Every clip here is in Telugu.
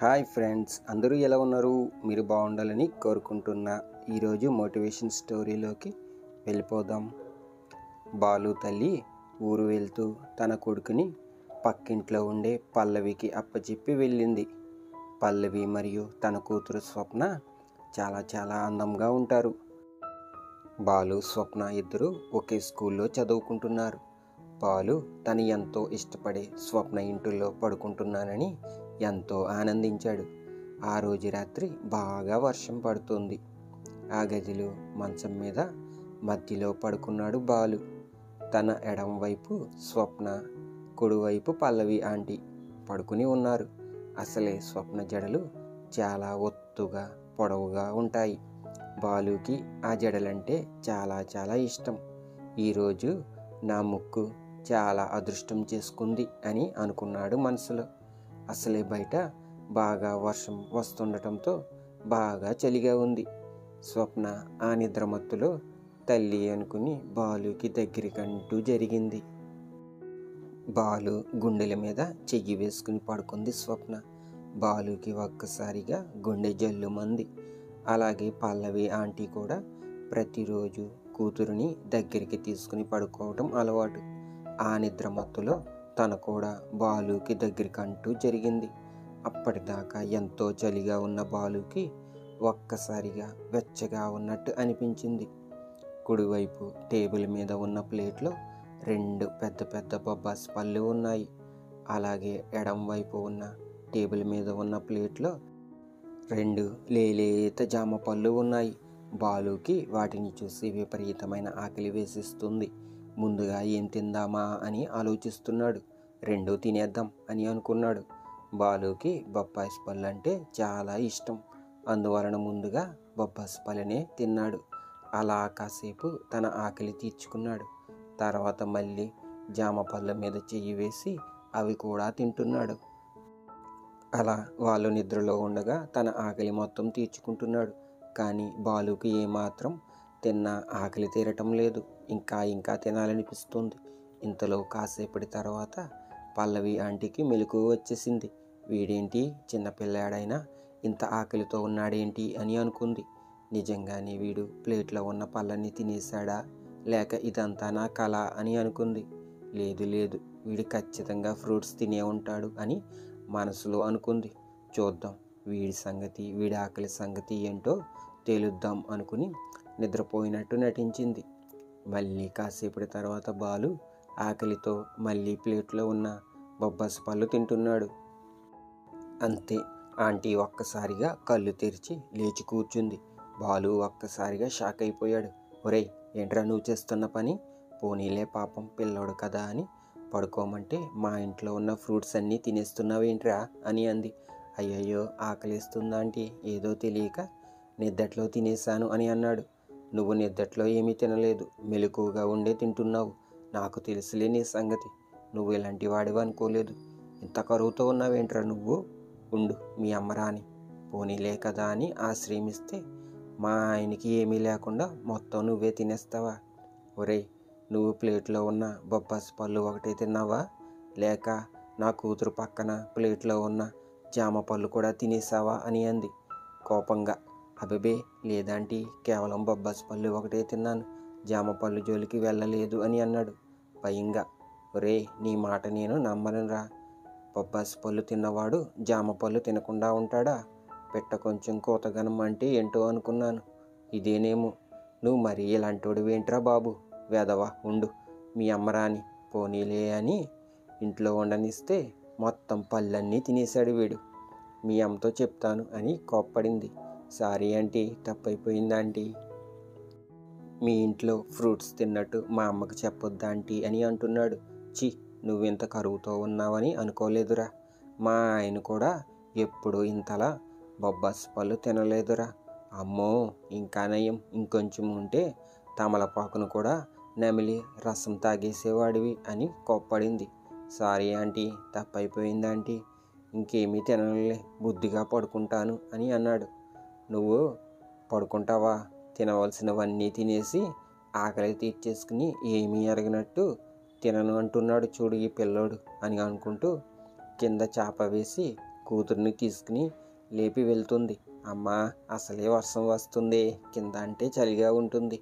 హాయ్ ఫ్రెండ్స్, అందరూ ఎలా ఉన్నారు? మీరు బాగుండాలని కోరుకుంటున్నా. ఈరోజు మోటివేషన్ స్టోరీలోకి వెళ్ళిపోదాం. బాలు తల్లి ఊరు వెళ్తూ తన కొడుకుని పక్కింట్లో ఉండే పల్లవికి అప్పచెప్పి వెళ్ళింది. పల్లవి మరియు తన కూతురు స్వప్న చాలా అందంగా ఉంటారు. బాలు, స్వప్న ఇద్దరు ఒకే స్కూల్లో చదువుకుంటున్నారు. బాలు తను ఎంతో ఇష్టపడే స్వప్న ఇంటిలో పడుకుంటున్నానని ఎంతో ఆనందించాడు. ఆ రోజు రాత్రి బాగా వర్షం పడుతుంది. ఆ గదిలో మంచం మీద మధ్యలో పడుకున్నాడు బాలు. తన ఎడం వైపు స్వప్న, కుడివైపు పల్లవి ఆంటీ పడుకుని ఉన్నారు. అసలే స్వప్న జడలు చాలా ఒత్తుగా పొడవుగా ఉంటాయి. బాలుకి ఆ జడలంటే చాలా ఇష్టం. ఈరోజు నా ముక్కు చాలా అదృష్టం చేసుకుంది అని అనుకున్నాడు మనసులో. అసలే బయట బాగా వర్షం వస్తుండటంతో బాగా చలిగా ఉంది. స్వప్న ఆ నిద్రమత్తులో తల్లి అనుకుని బాలుకి దగ్గరికంటూ జరిగింది. బాలు గుండెల మీద చెయ్యి వేసుకుని పడుకుంది స్వప్న. బాలుకి ఒక్కసారిగా గుండె జల్లుమంది. అలాగే పల్లవి ఆంటీ కూడా ప్రతిరోజు కూతురుని దగ్గరికి తీసుకుని పడుకోవటం అలవాటు. ఆ నిద్రమత్తులో తను కూడా బాలుకి దగ్గరికంటూ జరిగింది. అప్పటిదాకా ఎంతో చలిగా ఉన్న బాలుకి ఒక్కసారిగా వెచ్చగా ఉన్నట్టు అనిపించింది. కుడివైపు టేబుల్ మీద ఉన్న ప్లేట్లో 2 పెద్ద బొబ్బాస్ పళ్ళు ఉన్నాయి. అలాగే ఎడం వైపు ఉన్న టేబుల్ మీద ఉన్న ప్లేట్లో 2 లేలేత జామ పళ్ళు ఉన్నాయి. బాలుకి వాటిని చూసి విపరీతమైన ఆకలి వేసిస్తుంది. ముందుగా ఏం తిందామా అని ఆలోచిస్తున్నాడు. 2 తినేద్దాం అని అనుకున్నాడు. బాలుకి బొప్పాయి పళ్ళు అంటే చాలా ఇష్టం. అందువలన ముందుగా బొప్పాయి పళ్ళనే తిన్నాడు. అలా కాసేపు తన ఆకలి తీర్చుకున్నాడు. తర్వాత మళ్ళీ జామ పళ్ళ మీద చెయ్యి వేసి అవి కూడా తింటున్నాడు. అలా వాళ్ళు నిద్రలో ఉండగా తన ఆకలి మొత్తం తీర్చుకుంటున్నాడు. కానీ బాలుకి ఏమాత్రం తిన్నా ఆకలి తీరటం లేదు. ఇంకా తినాలనిపిస్తుంది. ఇంతలో కాసేపటి తర్వాత పల్లవి ఆంటీకి మెలకువ వచ్చేసింది. వీడేంటి చిన్నపిల్లాడైనా ఇంత ఆకలితో ఉన్నాడేంటి అని అనుకుంది. నిజంగానే వీడు ప్లేట్లో ఉన్న పళ్ళని తినేశాడా, లేక ఇదంతా నా కళ అని అనుకుంది. లేదు వీడు ఖచ్చితంగా ఫ్రూట్స్ తినే ఉంటాడు అని మనసులో అనుకుంది. చూద్దాం వీడి ఆకలి సంగతి ఏంటో తేలుద్దాం అనుకుని నిద్రపోయినట్టు నటించింది. మళ్ళీ కాసేపటి తర్వాత బాలు ఆకలితో మళ్ళీ ప్లేట్లో ఉన్న బొబ్బాసి పళ్ళు తింటున్నాడు. అంతే, ఆంటీ ఒక్కసారిగా కళ్ళు తెరిచి లేచి కూర్చుంది. బాలు ఒక్కసారిగా షాక్ అయిపోయాడు. ఒరేయ్, ఏంట్రా నువ్వు చేస్తున్న పని? పోనీలే పాపం పిల్లోడు కదా అని పడుకోమంటే మా ఇంట్లో ఉన్న ఫ్రూట్స్ అన్నీ తినేస్తున్నావేంట్రా అని అంది. అయ్యయ్యో, ఆకలిస్తుందా ఆంటీ, ఏదో తెలియక నిద్దట్లో తినేశాను అని అన్నాడు. నువ్వు నిద్దట్లో ఏమీ తినలేదు, మెలకువగా ఉండే తింటున్నావు. నాకు తెలుసులే నీ సంగతి. నువ్వు ఇలాంటి వాడివి అనుకోలేదు. ఇంత కరువుతో ఉన్నావేంట్రా నువ్వు? ఉండు, మీ అమ్మ రాని పోనీలే కదా అని ఆశ్రయమిస్తే మా ఆయనకి ఏమీ లేకుండా మొత్తం నువ్వే తినేస్తావా? ఒరేయ్, నువ్వు ప్లేట్లో ఉన్న బొప్పాసి పళ్ళు ఒకటే తిన్నావా, లేక నా కూతురు పక్కన ప్లేట్లో ఉన్న జామ పళ్ళు కూడా తినేసావా అని అంది కోపంగా. అబబే లేదాంటీ, కేవలం బొబ్బాసి పళ్ళు ఒకటే తిన్నాను, జామ పళ్ళు జోలికి వెళ్ళలేదు అని అన్నాడు భయంగా. ఒరే, నీ మాట నేను నమ్మనురా. బొబ్బాసి పళ్ళు తిన్నవాడు జామ పళ్ళు తినకుండా ఉంటాడా? పెట్ట కొంచెం కోతగనం అంటే ఏంటో అనుకున్నాను. ఇదేనేమో. నువ్వు మరీ ఇలాంటోడివేంట్రా బాబు, వెధవా. ఉండు, మీ అమ్మరాని పోనీలే అని ఇంట్లో ఉండనిస్తే మొత్తం పళ్ళన్నీ తినేశాడు వీడు. మీ అమ్మతో చెప్తాను అని కోప్పడింది. సారీ ఆంటీ, తప్పైపోయిందా ఆంటీ. మీ ఇంట్లో ఫ్రూట్స్ తిన్నట్టు మా అమ్మకు చెప్పొద్దా ఆంటీ అని అంటున్నాడు. చి, నువ్వింత కరువుతో ఉన్నావని అనుకోలేదురా. మా ఆయన కూడా ఎప్పుడు ఇంతలా బొబ్బాసి పళ్ళు తినలేదురా. అమ్మో, ఇంకా నయం, ఇంకొంచెం ఉంటే తమలపాకును కూడా నమిలి రసం తాగేసేవాడివి అని కోప్పడింది. సారీ ఆంటీ, తప్పైపోయిందా ఆంటీ, ఇంకేమీ తినలే, బుద్ధిగా పడుకుంటాను అని అన్నాడు. నువ్వు పడుకుంటావా? తినవలసినవన్నీ తినేసి ఆకలి తీర్చేసుకుని ఏమీ ఎరగనట్టు తినను అంటున్నాడు చూడు ఈ పిల్లోడు అని అనుకుంటూ కింద చాప వేసి కూతుర్ని తీసుకుని లేపి వెళ్తుంది. అమ్మా, అసలే వర్షం వస్తుంది, కింద అంటే చలిగా ఉంటుంది,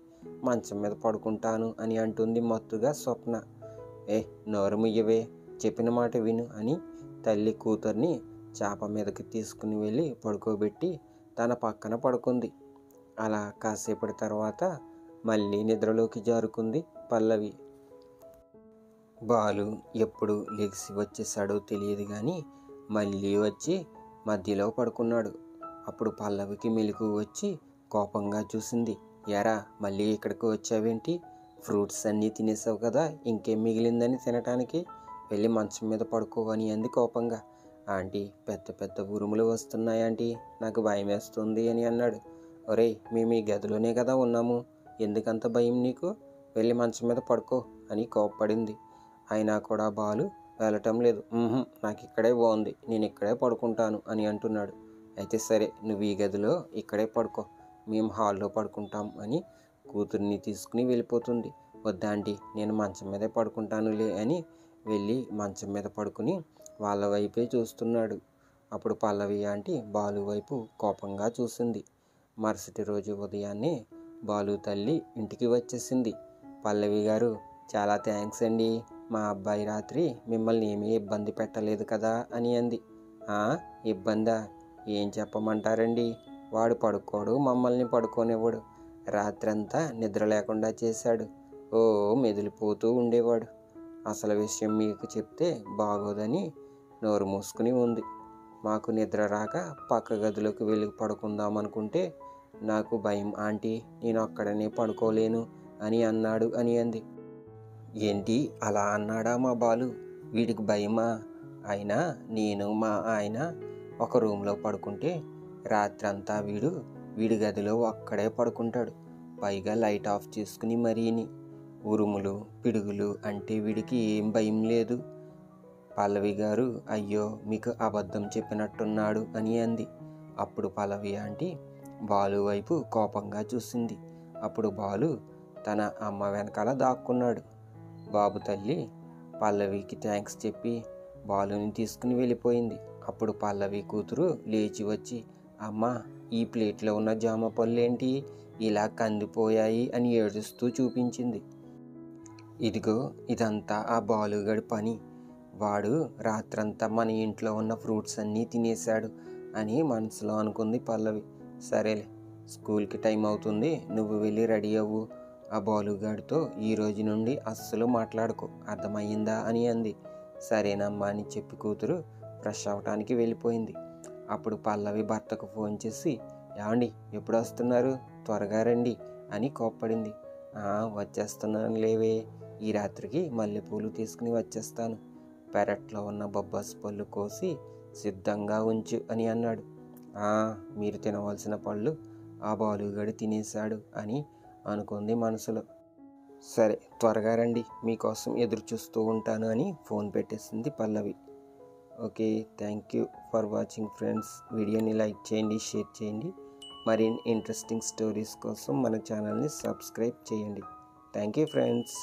మంచం మీద పడుకుంటాను అని అంటుంది మత్తుగా స్వప్న. నోరు ముయ్యవే, చెప్పిన మాట విను అని తల్లి కూతుర్ని చాప మీదకి తీసుకుని వెళ్ళి పడుకోబెట్టి తన పక్కన పడుకుంది. అలా కాసేపటి తర్వాత మళ్ళీ నిద్రలోకి జారుకుంది పల్లవి. బాలు ఎప్పుడు లెగిసి వచ్చేసాడో తెలియదు కానీ మళ్ళీ వచ్చి మధ్యలో పడుకున్నాడు. అప్పుడు పల్లవికి మెలకు వచ్చి కోపంగా చూసింది. ఎరా, మళ్ళీ ఇక్కడికి వచ్చావేంటి? ఫ్రూట్స్ అన్నీ తినేసావు కదా, ఇంకేం మిగిలిందని తినటానికి? వెళ్ళి మంచం మీద పడుకో అని అంది కోపంగా. ఆంటీ, పెద్ద పెద్ద ఉరుములు వస్తున్నాయాంటీ, నాకు భయం వేస్తుంది అని అన్నాడు. ఒరేయ్, మేము ఈ గదిలోనే కదా ఉన్నాము, ఎందుకంత భయం నీకు? వెళ్ళి మంచం మీద పడుకో అని కోప్పడింది. అయినా కూడా బాలు వెళ్ళటం లేదు. నాకు ఇక్కడే బాగుంది, నేను ఇక్కడే పడుకుంటాను అని అంటున్నాడు. అయితే సరే, నువ్వు ఈ గదిలో ఇక్కడే పడుకో, మేము హాల్లో పడుకుంటాం అని కూతుర్ని తీసుకుని వెళ్ళిపోతుంది. వద్దా ఆంటీ, నేను మంచం మీదే పడుకుంటానులే అని వెళ్ళి మంచం మీద పడుకుని వాళ్ళ వైపే చూస్తున్నాడు. అప్పుడు పల్లవి ఆంటీ బాలు వైపు కోపంగా చూసింది. మరుసటి రోజు ఉదయాన్నే బాలు తల్లి ఇంటికి వచ్చేసింది. పల్లవి గారు, చాలా థ్యాంక్స్ అండి, మా అబ్బాయి రాత్రి మిమ్మల్ని ఏమీ ఇబ్బంది పెట్టలేదు కదా అని అంది. ఇబ్బందా? ఏం చెప్పమంటారండి, వాడు పడుకోడు, మమ్మల్ని పడుకోనివ్వడు, రాత్రంతా నిద్ర లేకుండా చేశాడు, మెదిలిపోతూ ఉండేవాడు. అసలు విషయం మీకు చెప్తే బాగోదని నోరు మూసుకుని ఉంది. మాకు నిద్ర రాక పక్క గదిలోకి వెళ్ళి పడుకుందామనుకుంటే నాకు భయం ఆంటీ, నేను అక్కడనే పడుకోలేను అని అన్నాడు అని అంది. ఏంటి అలా అన్నాడా మా బాలు? వీడికి భయమా? అయినా నేను మా ఆయన ఒక రూమ్లో పడుకుంటే రాత్రంతా వీడి గదిలో అక్కడే పడుకుంటాడు, పైగా లైట్ ఆఫ్ చేసుకుని మరీని. ఉరుములు పిడుగులు అంటే వీడికి ఏం భయం లేదు. పల్లవి గారు, అయ్యో మీకు అబద్ధం చెప్పినట్టున్నాడు అని అంది. అప్పుడు పల్లవి ఆంటీ బాలు వైపు కోపంగా చూసింది. అప్పుడు బాలు తన అమ్మ వెనకాల దాక్కున్నాడు. బాబు తల్లి పల్లవికి థ్యాంక్స్ చెప్పి బాలుని తీసుకుని వెళ్ళిపోయింది. అప్పుడు పల్లవి కూతురు లేచి వచ్చి, అమ్మ, ఈ ప్లేట్లో ఉన్న జామ పళ్ళేంటి ఇలా కందిపోయాయి అని ఏడుస్తూ చూపించింది. ఇదిగో, ఇదంతా ఆ బాలుగడి పని, వాడు రాత్రంతా మన ఇంట్లో ఉన్న ఫ్రూట్స్ అన్నీ తినేశాడు అని మనసులో అనుకుంది పల్లవి. సరేలే, స్కూల్కి టైం అవుతుంది, నువ్వు వెళ్ళి రెడీ అవ్వు, ఆ బాలుగాడితో ఈ రోజు నుండి అస్సలు మాట్లాడుకో, అర్థమయ్యిందా అని అంది. సరేనమ్మా అని చెప్పి కూతురు ఫ్రెష్ అవటానికి వెళ్ళిపోయింది. అప్పుడు పల్లవి భర్తకు ఫోన్ చేసి, ఏమండి, ఎప్పుడు వస్తున్నారు, త్వరగా రండి అని కోప్పడింది. వచ్చేస్తున్నాను లేవే, ఈ రాత్రికి మల్లెపూలు తీసుకుని వచ్చేస్తాను, పెరట్లో ఉన్న బొబ్బాస్ పళ్ళు కోసి సిద్ధంగా ఉంచు అని అన్నాడు. మీరు తినవలసిన పళ్ళు ఆ బాలుగాడు తినేశాడు అని అనుకుంది మనసులో. సరే, త్వరగా రండి, మీకోసం ఎదురు చూస్తూ ఉంటాను అని ఫోన్ పెట్టేసింది Pallavi. Okay, thank you for watching friends. వీడియోని లైక్ చేయండి, షేర్ చేయండి. మరిన్ని ఇంట్రెస్టింగ్ స్టోరీస్ కోసం మన ఛానల్ని సబ్స్క్రైబ్ చేయండి. Thank you friends.